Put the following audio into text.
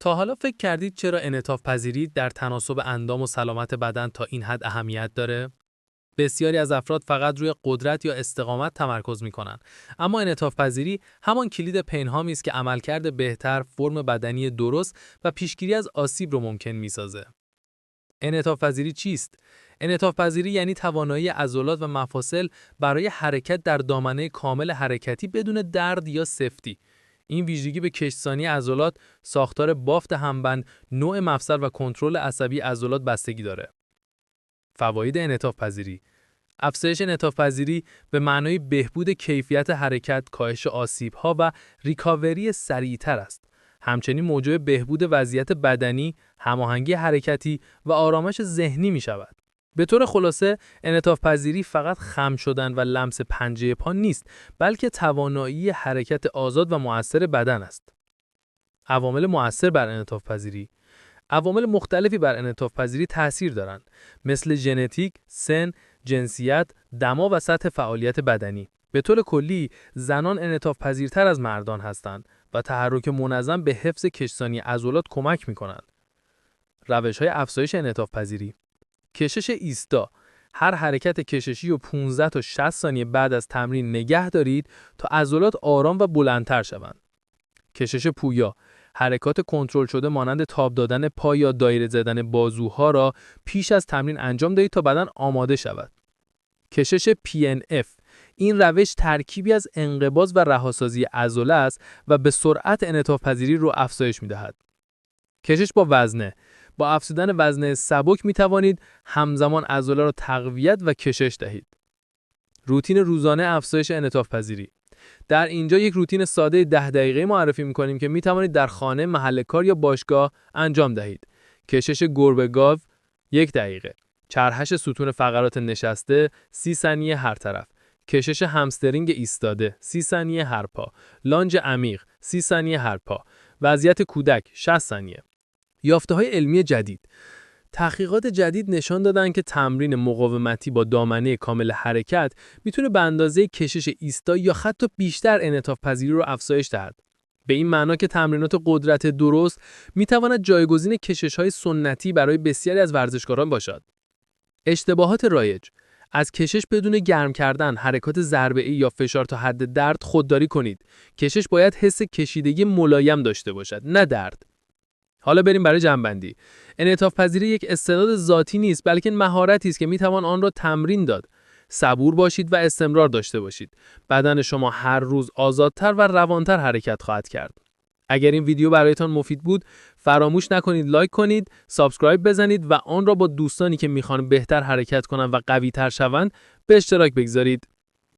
تا حالا فکر کردید چرا انعطاف پذیری در تناسب اندام و سلامت بدن تا این حد اهمیت داره؟ بسیاری از افراد فقط روی قدرت یا استقامت تمرکز می‌کنند، اما انعطاف پذیری همان کلید پنهانی است که عملکرد بهتر، فرم بدنی درست و پیشگیری از آسیب رو ممکن می‌سازه. انعطاف پذیری چیست؟ انعطاف پذیری یعنی توانایی عضلات و مفاصل برای حرکت در دامنه کامل حرکتی بدون درد یا سفتی. این ویژگی به کشتزنی عضلات، ساختار بافت همبند، نوع مفصل و کنترل عصبی عضلات بستگی داره. فواید انعطاف پذیری: افزایش انعطاف پذیری به معنای بهبود کیفیت حرکت، کاهش آسیب‌ها و ریکاوری سریعتر است. همچنین موجب بهبود وضعیت بدنی، هماهنگی حرکتی و آرامش ذهنی می‌شود. به طور خلاصه، انعطاف پذیری فقط خم شدن و لمس پنجه پا نیست، بلکه توانایی حرکت آزاد و مؤثر بدن است. عوامل مؤثر بر انعطاف پذیری: عوامل مختلفی بر انعطاف پذیری تأثیر دارند، مثل ژنتیک، سن، جنسیت، دما و سطح فعالیت بدنی. به طور کلی، زنان انعطاف پذیرتر از مردان هستند و تحرک منظم به حفظ کشتزنی عضلات کمک می‌کنند. روش‌های افزایش انعطاف پذیری: کشش ایستا. هر حرکت کششی و 15 تا 60 ثانیه بعد از تمرین نگه دارید تا عضلات آرام و بلندتر شوند. کشش پویا. حرکات کنترل شده مانند تاب دادن پا یا دایره زدن بازوها را پیش از تمرین انجام دهید تا بدن آماده شود. کشش PNF. این روش ترکیبی از انقباض و رهاسازی عضله است و به سرعت انعطاف پذیری رو افزایش می‌دهد. کشش با وزنه. با افزودن وزنه سبک می توانید همزمان عضله را تقویت و کشش دهید. روتین روزانه افزایش انعطاف پذیری. در اینجا یک روتین ساده 10 دقیقه معرفی می کنیم که می توانید در خانه، محل کار یا باشگاه انجام دهید. کشش گربه گاو 1 دقیقه. چرخش ستون فقرات نشسته 30 ثانیه هر طرف. کشش همسترینگ ایستاده 30 ثانیه هر پا. لانج عمیق 30 ثانیه هر پا. وضعیت کودک 60 ثانیه. یافته‌های علمی جدید. تحقیقات جدید نشان دادند که تمرین مقاومتی با دامنه کامل حرکت میتونه به اندازه کشش ایستا یا حتی بیشتر انعطاف پذیری رو افزایش دهد. به این معنا که تمرینات قدرت درست میتواند جایگزین کشش‌های سنتی برای بسیاری از ورزشکاران باشد. اشتباهات رایج: از کشش بدون گرم کردن، حرکات ضربه‌ای یا فشار تا حد درد خودداری کنید. کشش باید حس کشیدگی ملایم داشته باشد، نه درد. حالا بریم برای جمع‌بندی. انعطاف پذیری یک استعداد ذاتی نیست، بلکه مهارتی است که میتوان آن را تمرین داد. صبور باشید و استمرار داشته باشید. بدن شما هر روز آزادتر و روانتر حرکت خواهد کرد. اگر این ویدیو برایتان مفید بود، فراموش نکنید لایک کنید، سابسکرایب بزنید و آن را با دوستانی که میخوان بهتر حرکت کنند و قوی‌تر شوند به اشتراک بگذارید.